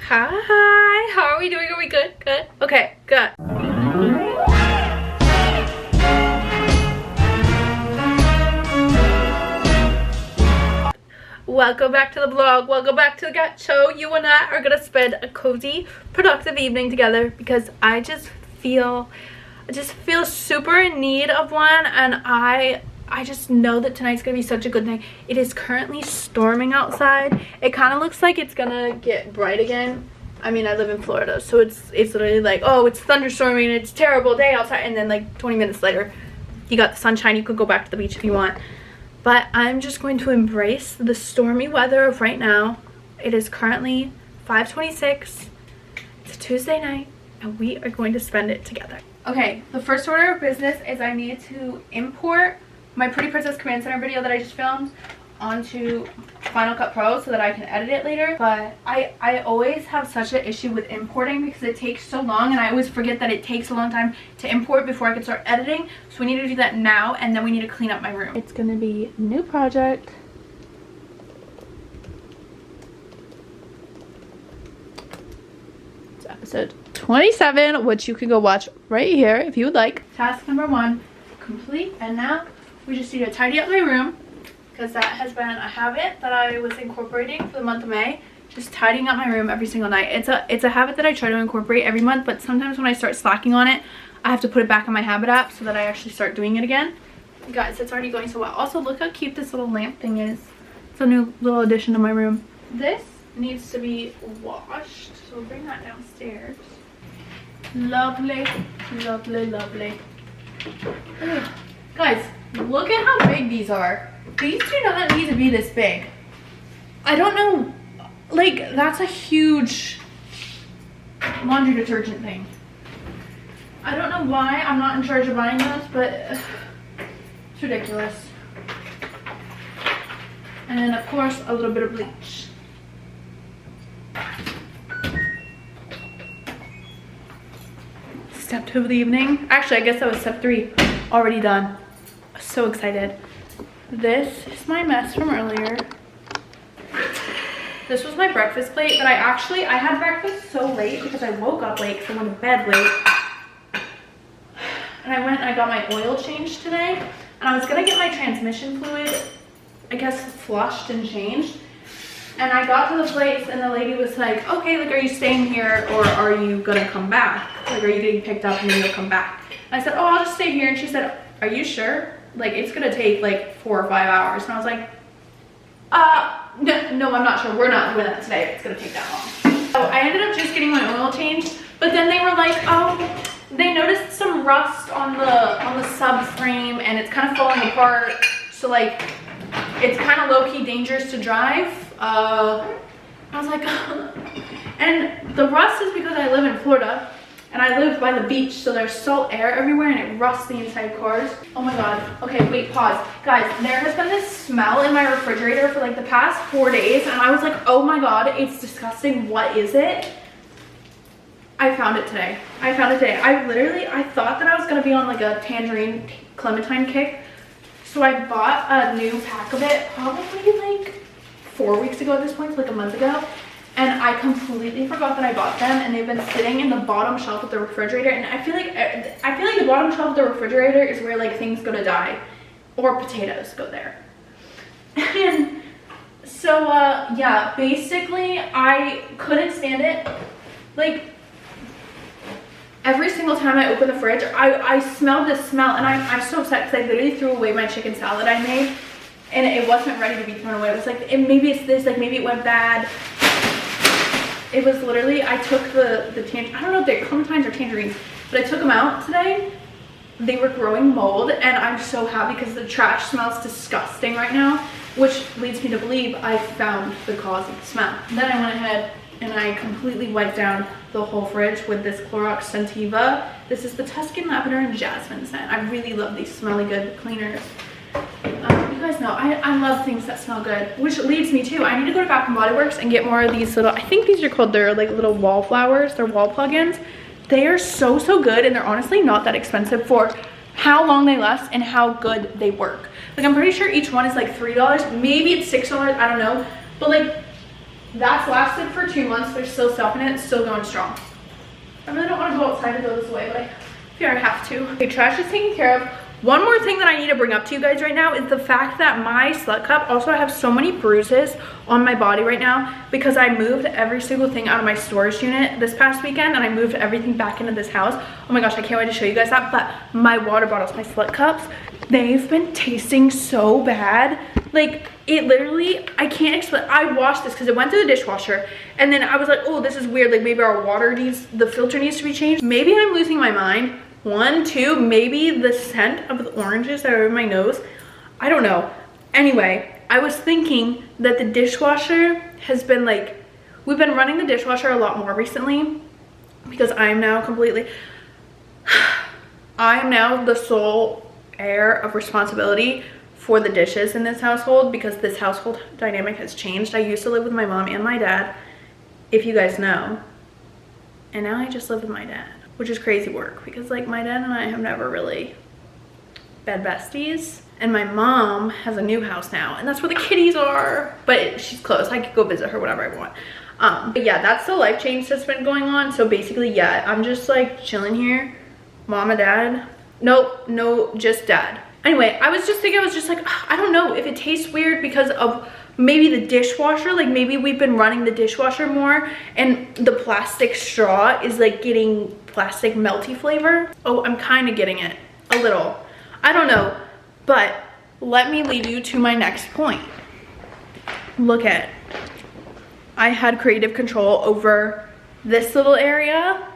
Hi, how are we doing? Are we good? Good? Okay, good. Welcome back to the vlog. Welcome back to the show. You and I are gonna spend a cozy, productive evening together because I just feel super in need of one, and I just know that tonight's gonna be such a good night. It is currently storming outside. It kind of looks like it's gonna get bright again. I mean, I live in Florida, so it's literally like, oh, it's thunderstorming and it's a terrible day outside, and then like 20 minutes later you got the sunshine. You could go back to the beach if you want, but I'm just going to embrace the stormy weather of right now. It is currently 5:26. It's a Tuesday night and we are going to spend it together. Okay, the first order of business is I need to import my Pretty Princess Command Center video that I just filmed onto Final Cut Pro so that I can edit it later. But I always have such an issue with importing because it takes so long, and I always forget that it takes a long time to import before I can start editing. So we need to do that now, and then we need to clean up my room. It's gonna be a new project. It's episode 27, which you can go watch right here if you would like. Task number 1 complete, and now we just need to tidy up my room, because that has been a habit that I was incorporating for the month of May. Just tidying up my room every single night. It's a habit that I try to incorporate every month, but sometimes when I start slacking on it, I have to put it back in my habit app so that I actually start doing it again. Guys, it's already going so well. Also, look how cute this little lamp thing is. It's a new little addition to my room. This needs to be washed, so we'll bring that downstairs. Lovely, lovely, lovely. Ugh. Guys, look at how big these are. These do not need to be this big. I don't know, like, that's a huge laundry detergent thing. I don't know why I'm not in charge of buying those, but it's ridiculous. And then of course a little bit of bleach. Step 2 of the evening. Actually, I guess that was step 3. Already done. So excited. This is my mess from earlier. This was my breakfast plate, but I had breakfast so late because I woke up late because I went to bed late. And I went and I got my oil changed today, and I was gonna get my transmission fluid, I guess, flushed and changed. And I got to the place and the lady was like, okay, like, are you staying here or are you gonna come back? Like, are you getting picked up and then you'll come back? And I said, oh, I'll just stay here. And she said, are you sure? Like, it's gonna take like 4 or 5 hours. And I was like, no, I'm not sure. We're not doing that today. It's gonna take that long. So I ended up just getting my oil changed, but then they were like, oh, they noticed some rust on the subframe and it's kind of falling apart. So like, it's kind of low-key dangerous to drive. I was like, and the rust is because I live in Florida and I live by the beach, so there's salt air everywhere and it rusts the inside cars. Oh my god. Okay, wait, pause. Guys, there has been this smell in my refrigerator for like the past 4 days, and I was like, oh my god, it's disgusting. What is it? I found it today. I thought that I was gonna be on like a tangerine clementine kick. So I bought a new pack of it probably like 4 weeks ago at this point, like a month ago. And I completely forgot that I bought them, and they've been sitting in the bottom shelf of the refrigerator. And I feel like the bottom shelf of the refrigerator is where like things go to die, or potatoes go there. And so yeah, basically I couldn't stand it. Like, every single time I open the fridge, I smell this smell, and I'm so upset because I literally threw away my chicken salad I made, and it wasn't ready to be thrown away. It was like, maybe it's this, like maybe it went bad. It was literally, I took the I don't know if they're clementines or tangerines, but I took them out today. They were growing mold, and I'm so happy because the trash smells disgusting right now, which leads me to believe I found the cause of the smell. Then I went ahead and I completely wiped down the whole fridge with this Clorox Scentiva. This is the Tuscan Lavender and Jasmine scent. I really love these smelly good cleaners. You guys know I love things that smell good, which leads me to, I need to go to Bath & Body Works and get more of these little, I think these are called, they're like little wallflowers, they're wall plugins. They are so good, and they're honestly not that expensive for how long they last and how good they work. Like, I'm pretty sure each one is like $3, maybe it's $6, I don't know, but like That's lasted for 2 months. There's still stuff in it. It's still going strong. I really don't want to go outside to throw this away, but I feel I have to. Okay, trash is taken care of. One more thing that I need to bring up to you guys right now is the fact that my slut cup, also I have so many bruises on my body right now because I moved every single thing out of my storage unit this past weekend and I moved everything back into this house. Oh my gosh, I can't wait to show you guys that. But my water bottles, my slut cups, they've been tasting so bad. Like, it literally, I can't explain. I washed this because it went through the dishwasher and then I was like, oh, this is weird. Like, maybe our water needs, the filter needs to be changed. Maybe I'm losing my mind. 1, 2, maybe the scent of the oranges that are in my nose. I don't know. Anyway, I was thinking that the dishwasher has been like, we've been running the dishwasher a lot more recently because I am now the sole heir of responsibility for the dishes in this household because this household dynamic has changed. I used to live with my mom and my dad, if you guys know, and now I just live with my dad, which is crazy work because like my dad and I have never really been besties. And my mom has a new house now and that's where the kitties are, but she's close. I could go visit her whenever I want. But yeah, that's the life change that's been going on. So basically, yeah, I'm just like chilling here. Mom and dad. Nope, no, just dad. Anyway, I was just thinking, I was just like, I don't know if it tastes weird because of maybe the dishwasher. Like maybe we've been running the dishwasher more and the plastic straw is like getting plastic melty flavor. Oh, I'm kind of getting it a little. I don't know, but let me lead you to my next point. Look at, I had creative control over this little area,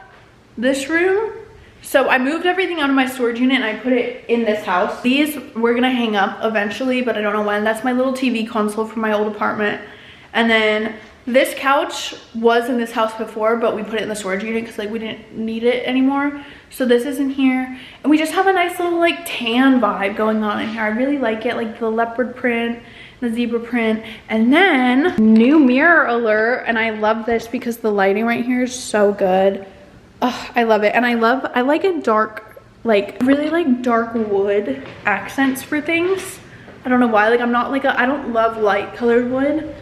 this room. So I moved everything out of my storage unit and I put it in this house. These we're gonna hang up eventually, but I don't know when. That's my little TV console from my old apartment. And then this couch was in this house before, but we put it in the storage unit because like we didn't need it anymore. So this is in here. And we just have a nice little like tan vibe going on in here. I really like it, like the leopard print, the zebra print. And then new mirror alert. And I love this because the lighting right here is so good. Oh, I love it. And I like a dark, like really like dark wood accents for things. I don't know why, like I'm not like I don't love light colored wood.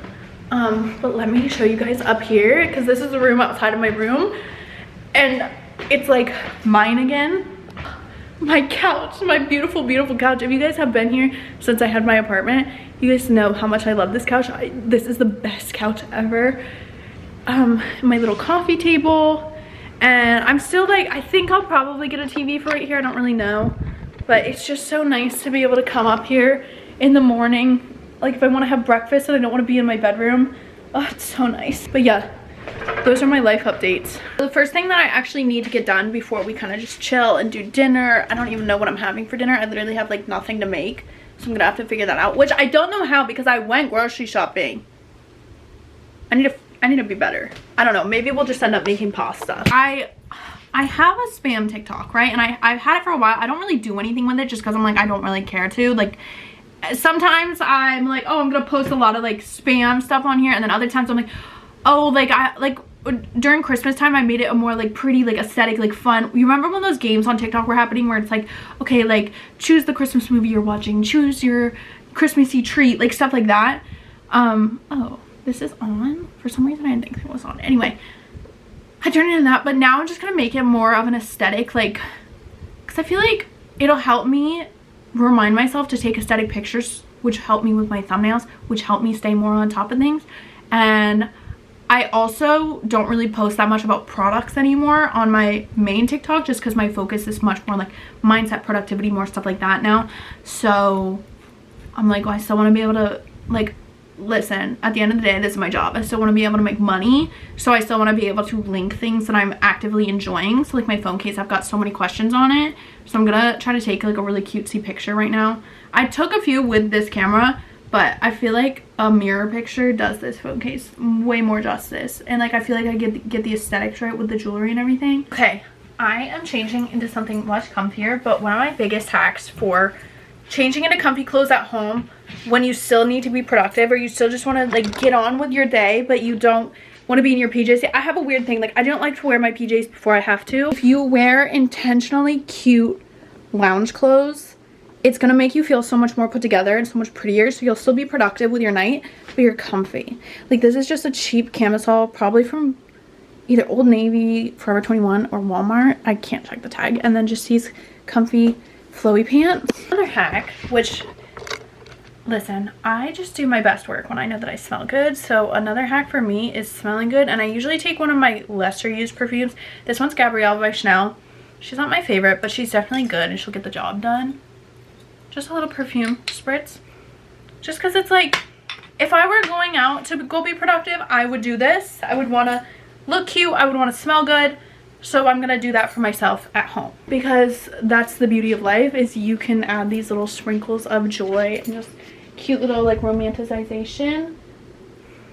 But let me show you guys up here because this is the room outside of my room and it's like mine again. My couch, my beautiful, beautiful couch. If you guys have been here since I had my apartment, you guys know how much I love this couch. This is the best couch ever. My little coffee table. And I'm still like, I think I'll probably get a TV for right here. I don't really know. But it's just so nice to be able to come up here in the morning. Like if I want to have breakfast and I don't want to be in my bedroom. Oh, it's so nice. But yeah, those are my life updates. The first thing that I actually need to get done before we kind of just chill and do dinner. I don't even know what I'm having for dinner. I literally have like nothing to make. So I'm going to have to figure that out. Which I don't know how because I went grocery shopping. I need to be better. I don't know. Maybe we'll just end up making pasta. I have a spam TikTok, right? And I've had it for a while. I don't really do anything with it just because I'm like, I don't really care to. Like, sometimes I'm like, oh, I'm going to post a lot of like spam stuff on here. And then other times I'm like, oh, like during Christmas time, I made it a more like pretty, like aesthetic, like fun. You remember when those games on TikTok were happening where it's like, okay, like choose the Christmas movie you're watching, choose your Christmassy treat, like stuff like that. Oh. This is on. For some reason I didn't think it was on. Anyway, I turned it into that, but now I'm just gonna make it more of an aesthetic, like, because I feel like it'll help me remind myself to take aesthetic pictures, which help me with my thumbnails, which help me stay more on top of things. And I also don't really post that much about products anymore on my main TikTok just because my focus is much more like mindset, productivity, more stuff like that now. So I'm like, well, I still want to be able to like, listen, at the end of the day, this is my job. I still want to be able to make money, so I still want to be able to link things that I'm actively enjoying. So like my phone case, I've got so many questions on it, so I'm gonna try to take like a really cutesy picture right now. I took a few with this camera, but I feel like a mirror picture does this phone case way more justice, and like I feel like I get the aesthetics right with the jewelry and everything. Okay, I am changing into something much comfier, but one of my biggest hacks for changing into comfy clothes at home when you still need to be productive or you still just want to like get on with your day but you don't want to be in your PJs. I have a weird thing, like I don't like to wear my PJs before I have to. If you wear intentionally cute lounge clothes it's gonna make you feel so much more put together and so much prettier, so you'll still be productive with your night, but you're comfy. Like, this is just a cheap camisole, probably from either Old Navy, Forever 21, or Walmart. I can't check the tag. And then just these comfy flowy pants. Another hack, which, listen, I just do my best work when I know that I smell good. So another hack for me is smelling good. And I usually take one of my lesser used perfumes. This one's Gabrielle by Chanel. She's not my favorite, but she's definitely good and she'll get the job done. Just a little perfume spritz. Just because it's like, if I were going out to go be productive, I would do this. I would want to look cute, I would want to smell good, so I'm gonna do that for myself at home, because that's the beauty of life, is you can add these little sprinkles of joy and just cute little like romanticization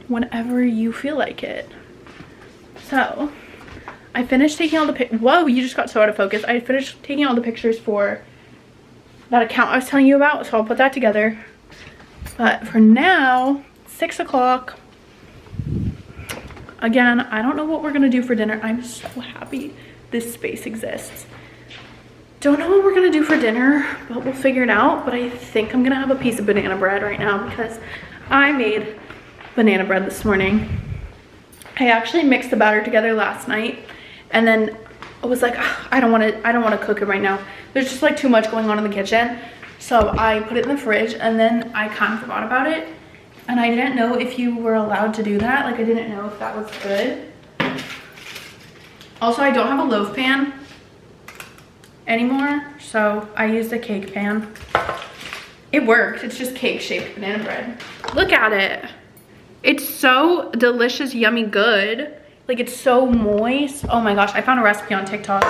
whenever you feel like it. So I finished taking all the whoa, you just got so out of focus. I finished taking all the pictures for that account I was telling you about, so I'll put that together. But for now, 6 o'clock. Again, I don't know what we're gonna do for dinner. I'm so happy this space exists. Don't know what we're gonna do for dinner, but we'll figure it out. But I think I'm gonna have a piece of banana bread right now because I made banana bread this morning. I actually mixed the batter together last night, and then I was like, I don't want to cook it right now. There's just like too much going on in the kitchen. So I put it in the fridge, and then I kind of forgot about it. And I didn't know if you were allowed to do that. Like, I didn't know if that was good. Also, I don't have a loaf pan anymore, so I used a cake pan. It works. It's just cake-shaped banana bread. Look at it. It's so delicious, yummy, good. Like, it's so moist. Oh my gosh, I found a recipe on TikTok.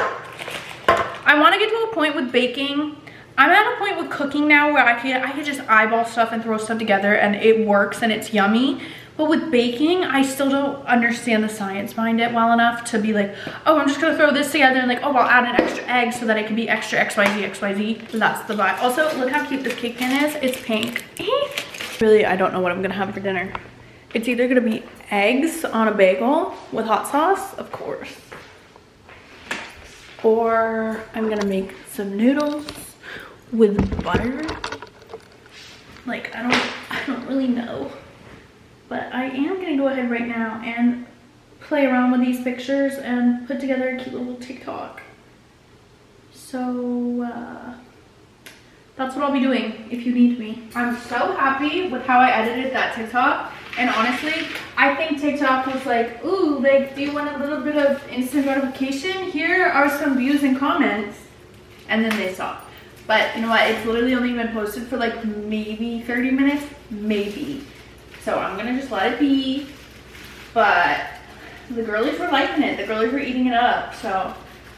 I want to get to a point with baking. I'm at a point with cooking now where I could just eyeball stuff and throw stuff together and it works and it's yummy. But with baking, I still don't understand the science behind it well enough to be like, oh, I'm just gonna throw this together and like, oh, I'll add an extra egg so that it can be extra XYZ, XYZ. That's the vibe. Also, look how cute this cake pan is. It's pink. Really, I don't know what I'm gonna have for dinner. It's either gonna be eggs on a bagel with hot sauce, of course. Or I'm gonna make some noodles with butter. Like, I don't really know, but I am gonna go ahead right now and play around with these pictures and put together a cute little TikTok. So that's what I'll be doing if you need me. I'm so happy with how I edited that TikTok, and honestly, I think TikTok was like, ooh, like, do you want a little bit of instant gratification? Here are some views and comments, and then they stopped. But you know what, it's literally only been posted for like maybe 30 minutes, maybe. So I'm gonna just let it be. But the girlies were liking it, the girlies were eating it up. So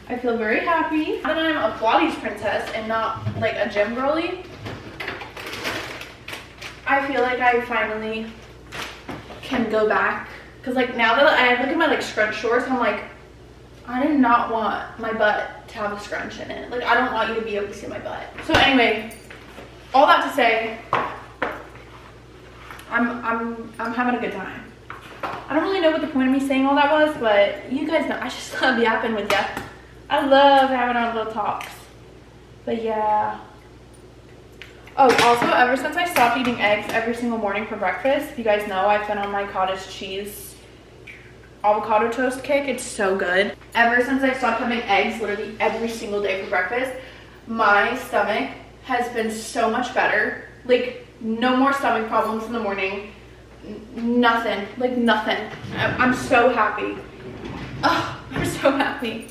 I feel very happy. Now that I'm a Pilates princess and not like a gym girly, I feel like I finally can go back. Cause like now that I look at my like scrunch shorts, I'm like, I do not want my butt to have a scrunch in it. Like, I don't want you to be able to see my butt. So anyway, all that to say, I'm having a good time. I don't really know what the point of me saying all that was, but you guys know I just love yapping with ya. I love having our little talks. But yeah. Oh, also, ever since I stopped eating eggs every single morning for breakfast, you guys know I've been on my cottage cheese avocado toast kick. It's so good. Ever since I stopped having eggs literally every single day for breakfast, my stomach has been so much better. Like, no more stomach problems in the morning. Nothing. Like, nothing. I'm so happy. Oh, I'm so happy.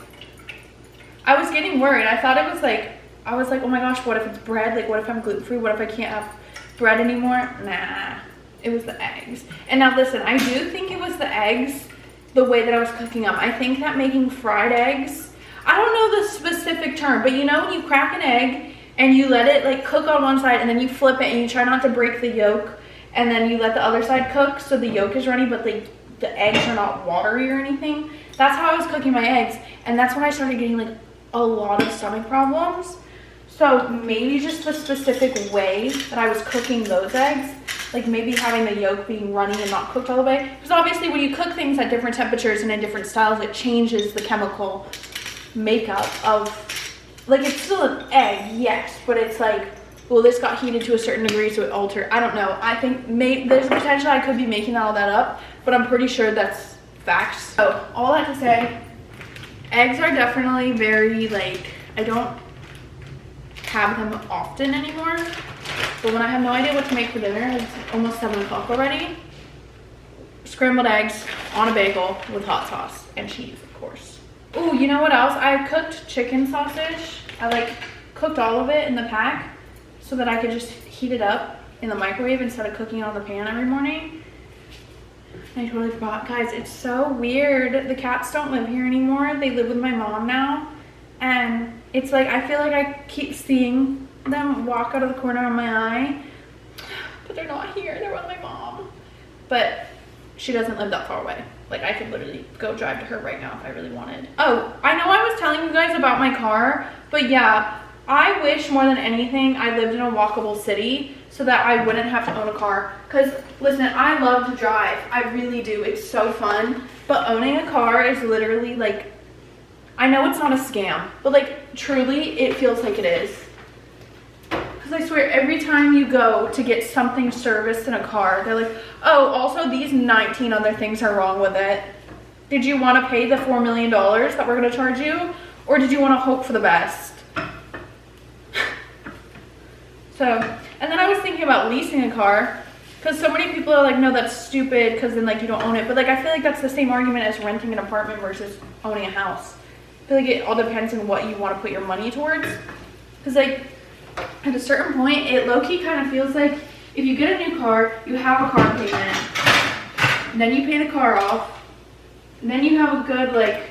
I was getting worried. I thought it was like, I was like, oh my gosh, what if it's bread? Like, what if I'm gluten-free? What if I can't have bread anymore? Nah, it was the eggs. And now listen, I do think it was the eggs, the way that I was cooking them. I think that making fried eggs, I don't know the specific term, but you know when you crack an egg and you let it like cook on one side and then you flip it and you try not to break the yolk and then you let the other side cook so the yolk is runny but the eggs are not watery or anything. That's how I was cooking my eggs, and that's when I started getting like a lot of stomach problems. So maybe just the specific way that I was cooking those eggs, like maybe having the yolk being runny and not cooked all the way. Because obviously when you cook things at different temperatures and in different styles, it changes the chemical makeup of, like, it's still an egg, yes, but it's like well, this got heated to a certain degree, so it altered. I don't know. I think there's a potential I could be making all that up, but I'm pretty sure that's facts. So all that to say, eggs are definitely very, like, I don't have them often anymore, but when I have no idea what to make for dinner, it's almost 7 o'clock already. Scrambled eggs on a bagel with hot sauce and cheese, of course. Oh, you know what else? I cooked chicken sausage. I like cooked all of it in the pack so that I could just heat it up in the microwave instead of cooking it on the pan every morning. I totally forgot. Guys, it's so weird. The cats don't live here anymore. They live with my mom now. And it's like, I feel like I keep seeing them walk out of the corner of my eye. But they're not here. They're with my mom. But she doesn't live that far away. Like, I could literally go drive to her right now if I really wanted. Oh, I know I was telling you guys about my car. But yeah, I wish more than anything I lived in a walkable city so that I wouldn't have to own a car. Because, listen, I love to drive. I really do. It's so fun. But owning a car is literally, like, I know it's not a scam, but, like, truly, it feels like it is. Because I swear, every time you go to get something serviced in a car, they're like, oh, also these 19 other things are wrong with it. Did you want to pay the $4 million that we're going to charge you? Or did you want to hope for the best? So, and then I was thinking about leasing a car, because so many people are like, no, that's stupid, because then, like, you don't own it. But, like, I feel like that's the same argument as renting an apartment versus owning a house. I feel like it all depends on what you want to put your money towards. Because, like, at a certain point, it low-key kind of feels like if you get a new car, you have a car payment, and then you pay the car off, and then you have a good, like,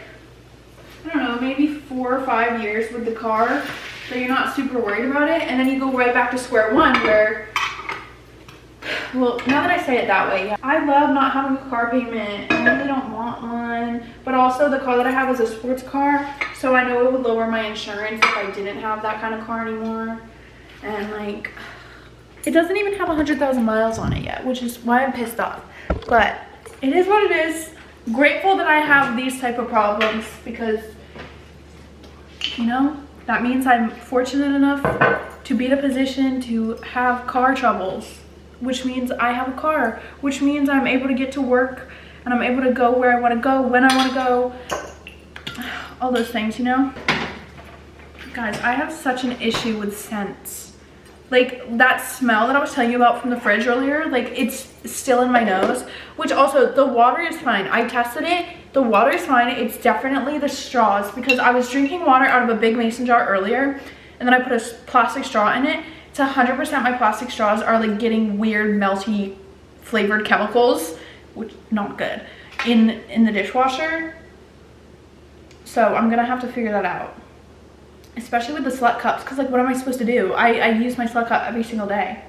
I don't know, maybe 4 or 5 years with the car, so you're not super worried about it, and then you go right back to square one where, well, now that I say it that way, yeah, I love not having a car payment. I really don't want one, but also the car that I have is a sports car, so I know it would lower my insurance if I didn't have that kind of car anymore. And, like, it doesn't even have 100,000 miles on it yet, which is why I'm pissed off. But it is what it is. Grateful that I have these type of problems because, you know, that means I'm fortunate enough to be in a position to have car troubles, which means I have a car, which means I'm able to get to work and I'm able to go where I want to go, when I want to go, all those things, you know? Guys, I have such an issue with scents. Like, that smell that I was telling you about from the fridge earlier, like, it's still in my nose, which also, the water is fine. I tested it. The water is fine. It's definitely the straws, because I was drinking water out of a big mason jar earlier, and then I put a plastic straw in it. It's 100% my plastic straws are, like, getting weird, melty, flavored chemicals, which, not good, in the dishwasher. So, I'm gonna have to figure that out. Especially with the Slut cups, because, like, what am I supposed to do? I use my Slut cup every single day.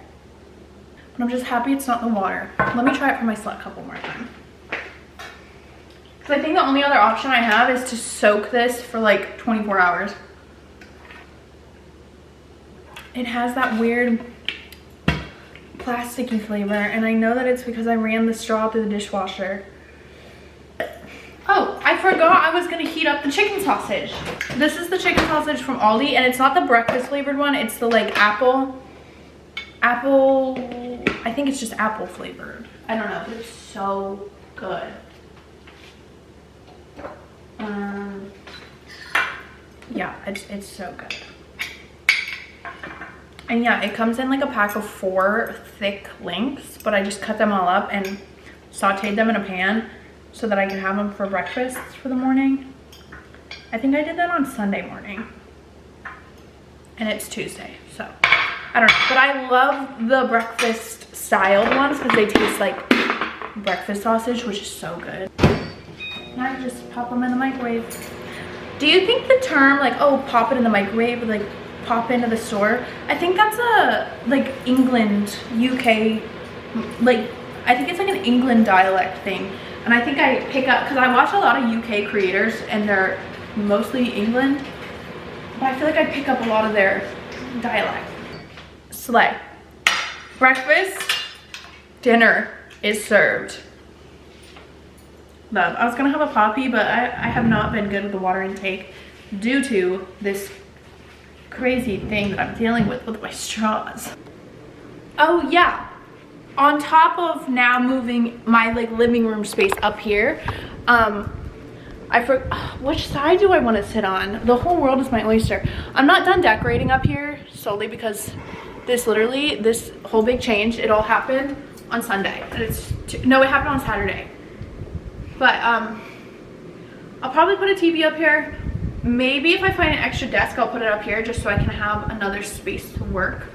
But I'm just happy it's not in the water. Let me try it for my Slut cup one more time. Because I think the only other option I have is to soak this for, like, 24 hours. It has that weird plasticky flavor, and I know that it's because I ran the straw through the dishwasher. Oh, I forgot I was gonna heat up the chicken sausage. This is the chicken sausage from Aldi, and it's not the breakfast flavored one. It's the, like, apple, I think it's just apple flavored. I don't know, but it's so good. Yeah, it's so good. And yeah, it comes in like a pack of 4 thick links, but I just cut them all up and sauteed them in a pan so that I can have them for breakfast for the morning. I think I did that on Sunday morning. And it's Tuesday, so I don't know. But I love the breakfast styled ones because they taste like breakfast sausage, which is so good. Now I just pop them in the microwave. Do you think the term, like, oh, pop it in the microwave, like, pop into the store, I think that's a, like, England, UK, like, I think it's like an England dialect thing. And I think I pick up, because I watch a lot of UK creators and they're mostly England, but I feel like I pick up a lot of their dialect. Slay. Breakfast, dinner is served. Love. I was gonna have a poppy, but I have not been good with the water intake due to this crazy thing that I'm dealing with my straws. Oh yeah, on top of now moving my like living room space up here, which side do I want to sit on? The whole world is my oyster. I'm not done decorating up here solely because this whole big change, it all happened on Sunday. And no, it happened on Saturday. But I'll probably put a TV up here. Maybe if I find an extra desk, I'll put it up here just so I can have another space to work.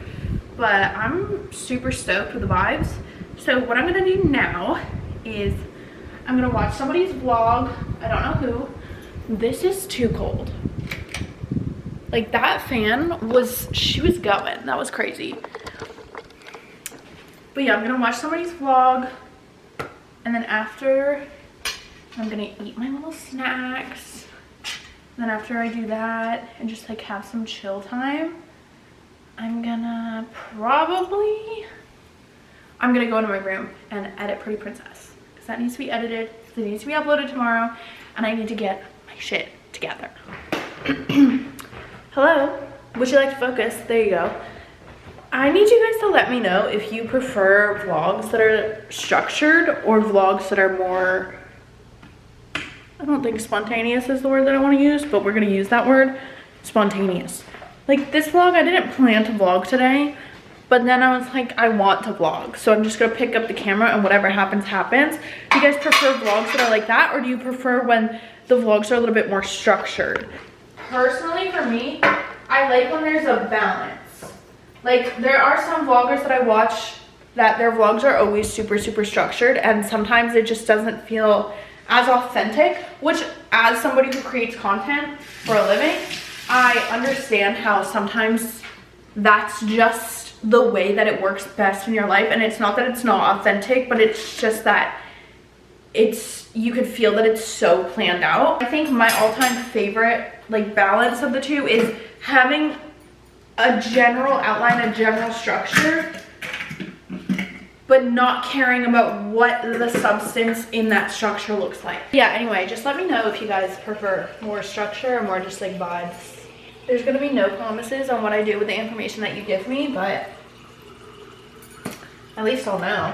But I'm super stoked with the vibes. So what I'm gonna do now is I'm gonna watch somebody's vlog. I don't know who. This is too cold. Like that fan she was going. That was crazy. But yeah, I'm gonna watch somebody's vlog. And then after, I'm gonna eat my little snacks. And then after I do that and just like have some chill time, I'm gonna go into my room and edit Pretty Princess. Because that needs to be edited, because it needs to be uploaded tomorrow, and I need to get my shit together. Hello, would you like to focus? There you go. I need you guys to let me know if you prefer vlogs that are structured or vlogs that are more, I don't think spontaneous is the word that I want to use, but we're going to use that word, spontaneous. Like this vlog, I didn't plan to vlog today, but then I was like, I want to vlog. So I'm just going to pick up the camera and whatever happens, happens. Do you guys prefer vlogs that are like that, or do you prefer when the vlogs are a little bit more structured? Personally, for me, I like when there's a balance. Like there are some vloggers that I watch that their vlogs are always super, super structured, and sometimes it just doesn't feel as authentic, which as somebody who creates content for a living, I understand how sometimes that's just the way that it works best in your life. And it's not that it's not authentic, but it's just that you could feel that it's so planned out. I think my all-time favorite like balance of the two is having a general outline, a general structure, but not caring about what the substance in that structure looks like. Yeah, anyway, just let me know if you guys prefer more structure or more just like vibes. There's gonna be no promises on what I do with the information that you give me, but at least I'll know.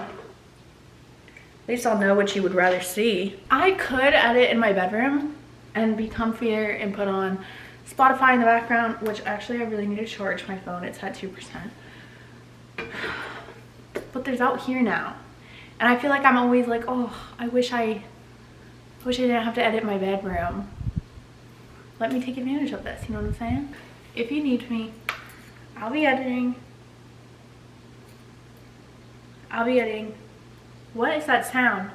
At least I'll know what you would rather see. I could edit in my bedroom and be comfier and put on Spotify in the background, which actually I really need to charge my phone. It's at 2%. But there's out here now. And I feel like I'm always like, oh, I wish I didn't have to edit my bedroom. Let me take advantage of this, you know what I'm saying? If you need me, I'll be editing. What is that sound?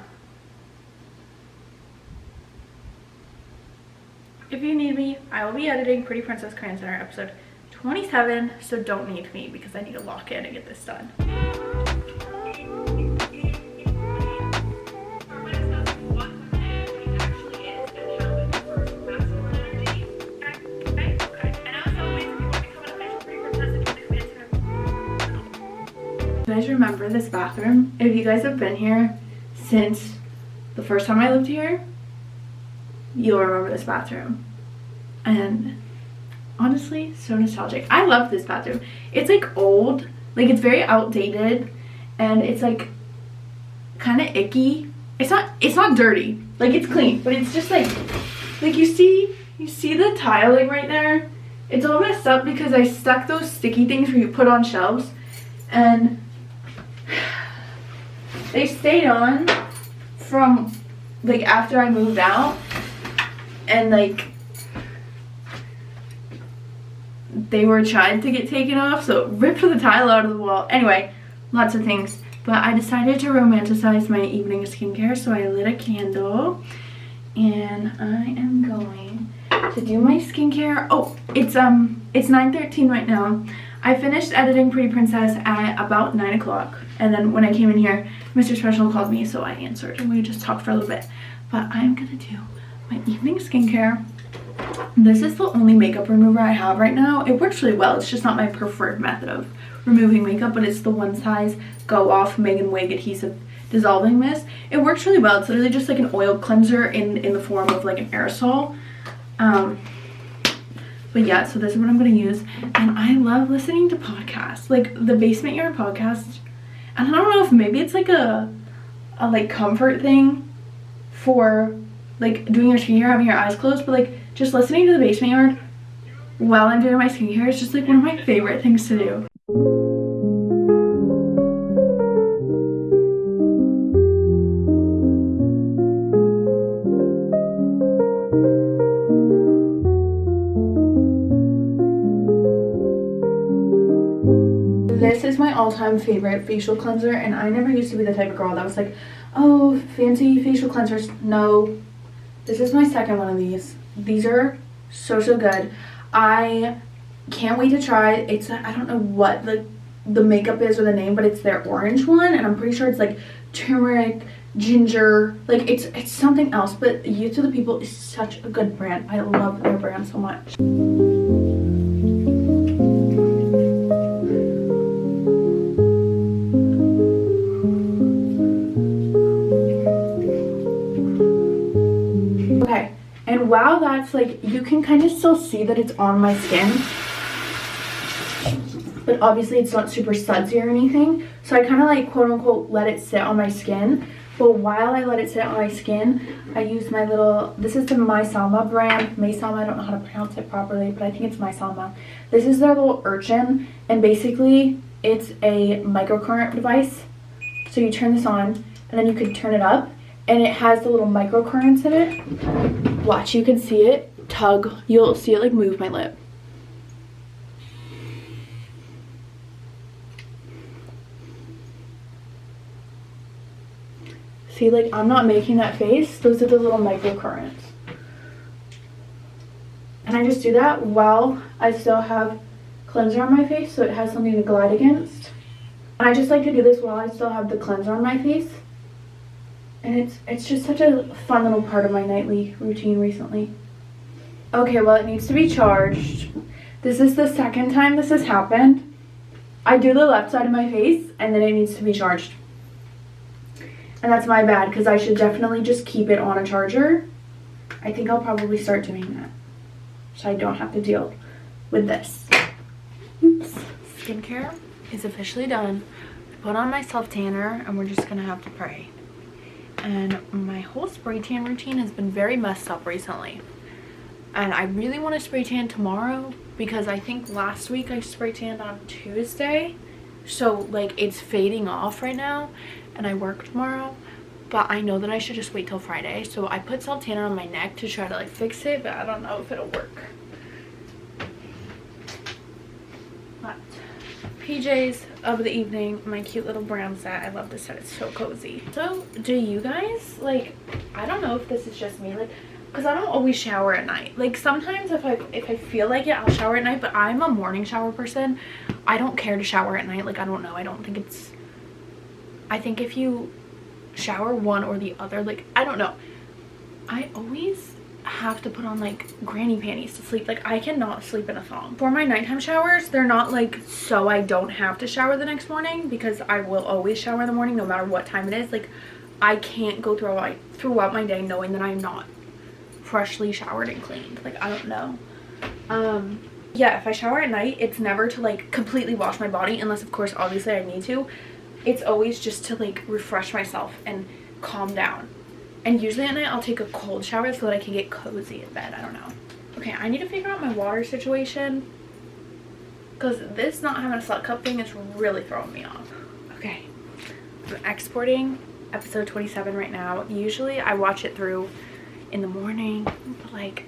If you need me, I will be editing Pretty Princess Crayon Center episode 27, so don't need me because I need to lock in and get this done. You guys remember this bathroom? If you guys have been here since the first time I lived here, you'll remember this bathroom. And honestly, so nostalgic. I love this bathroom. It's like old, like it's very outdated, and it's like kind of icky. It's not dirty, like it's clean, but it's just like you see the tiling right there? It's all messed up because I stuck those sticky things where you put on shelves, and they stayed on from like after I moved out, and like they were trying to get taken off, so it ripped the tile out of the wall. Anyway, lots of things. But I decided to romanticize my evening skincare, so I lit a candle and I am going to do my skincare. Oh, it's 9:13 right now. I finished editing Pretty Princess at about 9 o'clock, and then when I came in here, Mr. Special called me, so I answered and we just talked for a little bit. But I'm gonna do my evening skincare. This is the only makeup remover I have right now. It works really well. It's just not my preferred method of removing makeup, but it's the One Size Go Off Megan Wig Adhesive Dissolving Mist. It works really well. It's literally just like an oil cleanser in the form of like an aerosol. But yeah, so this is what I'm gonna use. And I love listening to podcasts, like the Basement Yard podcast. And I don't know if maybe it's like a like comfort thing for like doing your skincare, having your eyes closed, but like just listening to the Basement Yard while I'm doing my skincare is just like one of my favorite things to do. This is my all-time favorite facial cleanser, and I never used to be the type of girl that was like, oh, fancy facial cleansers. No, this is my second one of these. These are so good. I can't wait to try it. It's, I don't know what the makeup is or the name, but it's their orange one, and I'm pretty sure it's like turmeric, ginger, like it's something else. But Youth to the People is such a good brand. I love their brand so much. And while that's like, you can kind of still see that it's on my skin, but obviously it's not super sudsy or anything. So I kind of like quote unquote let it sit on my skin. But while I let it sit on my skin, I use my little, this is the Micellar brand. Micellar, I don't know how to pronounce it properly, but I think it's Micellar. This is their little urchin, and basically it's a microcurrent device. So you turn this on, and then you could turn it up, and it has the little microcurrents in it. Watch, you can see it tug. You'll see it like move my lip. See, like I'm not making that face. Those are the little microcurrents. And I just do that while I still have cleanser on my face, so it has something to glide against. And I just like to do this while I still have the cleanser on my face. And it's just such a fun little part of my nightly routine recently. Okay, well, it needs to be charged. This is the second time this has happened. I do the left side of my face, and then it needs to be charged. And that's my bad, because I should definitely just keep it on a charger. I think I'll probably start doing that, so I don't have to deal with this. Oops. Skincare is officially done. I put on my self tanner, and we're just gonna have to pray. And my whole spray tan routine has been very messed up recently. And I really want to spray tan tomorrow, because I think last week I spray tanned on Tuesday. So like it's fading off right now, and I work tomorrow. But I know that I should just wait till Friday. So I put self tanner on my neck to try to like fix it, but I don't know if it'll work. But PJs of the evening, my cute little brown set. I love this set, it's so cozy. So do you guys, like, I don't know if this is just me, like, because I don't always shower at night. Like sometimes if I feel like it, I'll shower at night, but I'm a morning shower person. I don't care to shower at night. Like, I don't know, I don't think it's, I think if you shower one or the other, like, I don't know, I always have to put on like granny panties to sleep. Like I cannot sleep in a thong. For my nighttime showers, they're not like so I don't have to shower the next morning, because I will always shower in the morning no matter what time it is. Like I can't go throughout my day knowing that I'm not freshly showered and cleaned. Like I don't know. Yeah, if I shower at night, it's never to like completely wash my body, unless of course obviously I need to. It's always just to like refresh myself and calm down. And usually at night I'll take a cold shower so that I can get cozy in bed. I don't know. Okay, I need to figure out my water situation, because this not having a slut cup thing is really throwing me off. Okay, I'm exporting episode 27 right now. Usually I watch it through in the morning, but like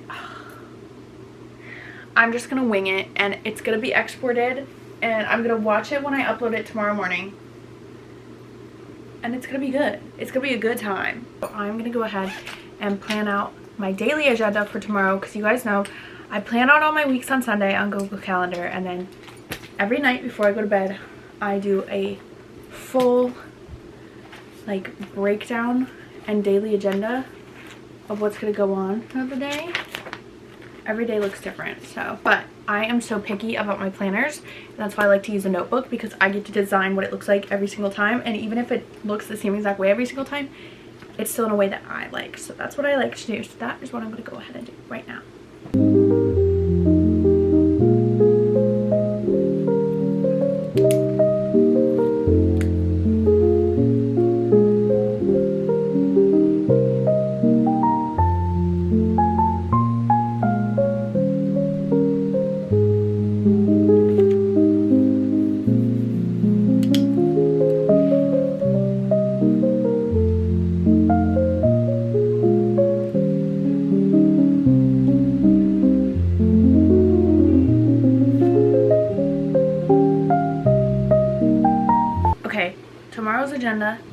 I'm just gonna wing it, and it's gonna be exported, and I'm gonna watch it when I upload it tomorrow morning. And it's gonna be good. It's gonna be a good time. So I'm gonna go ahead and plan out my daily agenda for tomorrow, because you guys know I plan out all my weeks on Sunday on Google Calendar, and then every night before I go to bed I do a full like breakdown and daily agenda of what's gonna go on throughout the day. Every day looks different, so, but I am so picky about my planners, and that's why I like to use a notebook, because I get to design what it looks like every single time, and even if it looks the same exact way every single time, it's still in a way that I like. So that's what I like to do. So that is what I'm going to go ahead and do right now.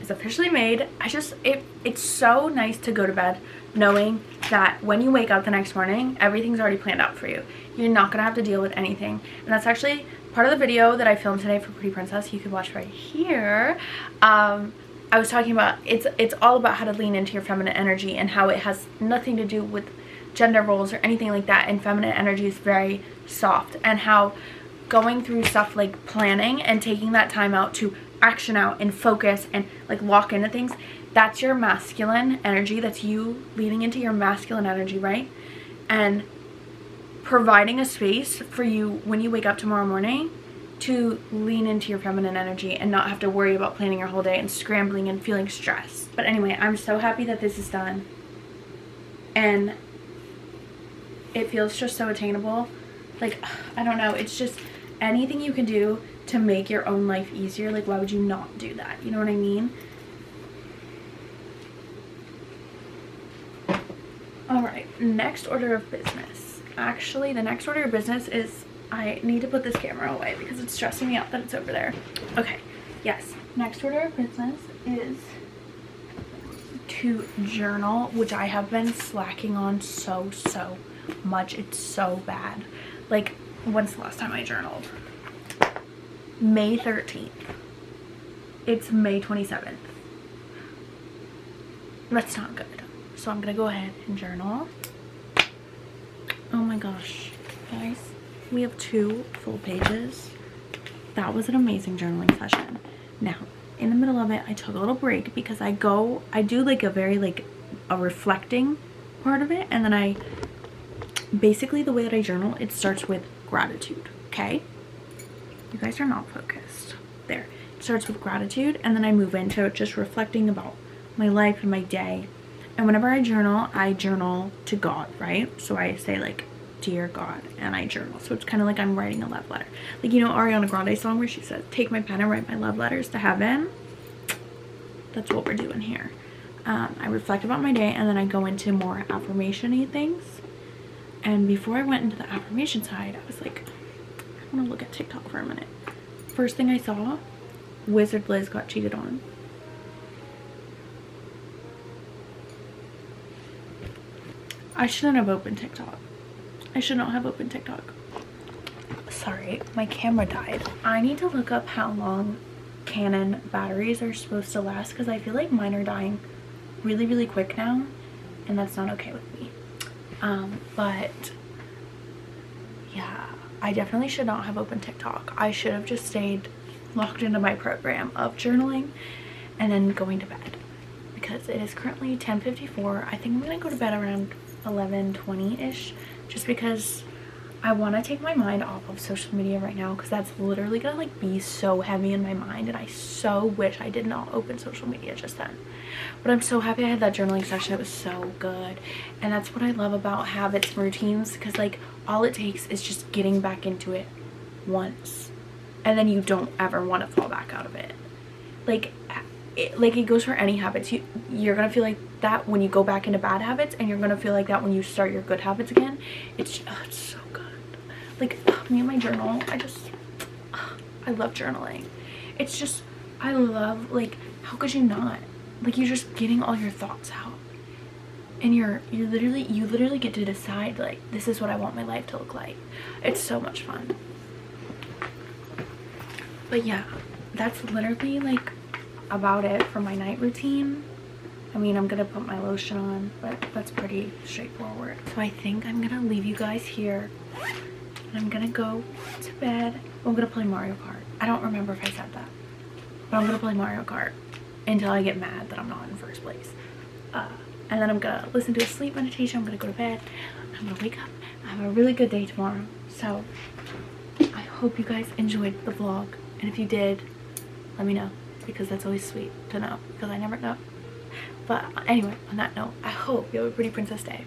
is officially made. It's so nice to go to bed knowing that when you wake up the next morning, everything's already planned out for you. You're not gonna have to deal with anything. And that's actually part of the video that I filmed today for Pretty Princess. You can watch right here. I was talking about it's all about how to lean into your feminine energy and how it has nothing to do with gender roles or anything like that, and feminine energy is very soft, and how going through stuff like planning and taking that time out to action out and focus and like lock into things, that's your masculine energy. That's you leaning into your masculine energy, right? And providing a space for you when you wake up tomorrow morning to lean into your feminine energy and not have to worry about planning your whole day and scrambling and feeling stressed. But anyway, I'm so happy that this is done, and it feels just so attainable. Like, I don't know, it's just anything you can do to make your own life easier. Like, why would you not do that? You know what I mean? All right, next order of business. Actually, the next order of business is I need to put this camera away because it's stressing me out that it's over there. Okay, yes, next order of business is to journal, which I have been slacking on so much. It's so bad. Like, when's the last time I journaled? May 13th. It's May 27th. That's not good. So I'm gonna go ahead and journal. Oh my gosh, guys, we have 2 full pages. That was an amazing journaling session. Now, in the middle of it, I took a little break because I do like a very like a reflecting part of it, and then I basically, the way that I journal, it starts with gratitude. Okay, you guys are not focused. There, it starts with gratitude, and then I move into just reflecting about my life and my day. And whenever I journal to God, right? So I say like, dear God, and I journal. So it's kind of like I'm writing a love letter. Like, you know, Ariana Grande song where she says, take my pen and write my love letters to heaven. That's what we're doing here. I reflect about my day, and then I go into more affirmation-y things. And before I went into the affirmation side, I was like, I want to look at TikTok for a minute. First thing I saw, Wizard Liz got cheated on. I shouldn't have opened TikTok. I should not have opened TikTok. Sorry, my camera died. I need to look up how long Canon batteries are supposed to last, because I feel like mine are dying really quick now, and that's not okay with me. But yeah, I definitely should not have opened TikTok. I should have just stayed locked into my program of journaling and then going to bed, because it is currently 10:54. I think I'm gonna go to bed around 11:20-ish, just because I want to take my mind off of social media right now, because that's literally gonna like be so heavy in my mind, and I so wish I did not open social media just then. But I'm so happy I had that journaling session. It was so good, and that's what I love about habits and routines, because like all it takes is just getting back into it once, and then you don't ever want to fall back out of it. Like it goes for any habits. You're gonna feel like that when you go back into bad habits, and you're gonna feel like that when you start your good habits again. It's so good. Like, me and my journal, I love journaling. It's just, I love, like, how could you not? Like, you're just getting all your thoughts out, and you literally get to decide, like, this is what I want my life to look like. It's so much fun. But yeah, that's literally like about it for my night routine. I mean, I'm gonna put my lotion on, but that's pretty straightforward. So I think I'm gonna leave you guys here, and I'm gonna go to bed. I'm gonna play Mario Kart. I don't remember if I said that, but I'm gonna play Mario Kart until I get mad that I'm not in first place. And then I'm gonna listen to a sleep meditation. I'm gonna go to bed. I'm gonna wake up. I have a really good day tomorrow. So I hope you guys enjoyed the vlog, and if you did, let me know, because that's always sweet to know, because I never know. But anyway, on that note, I hope you have a pretty princess day.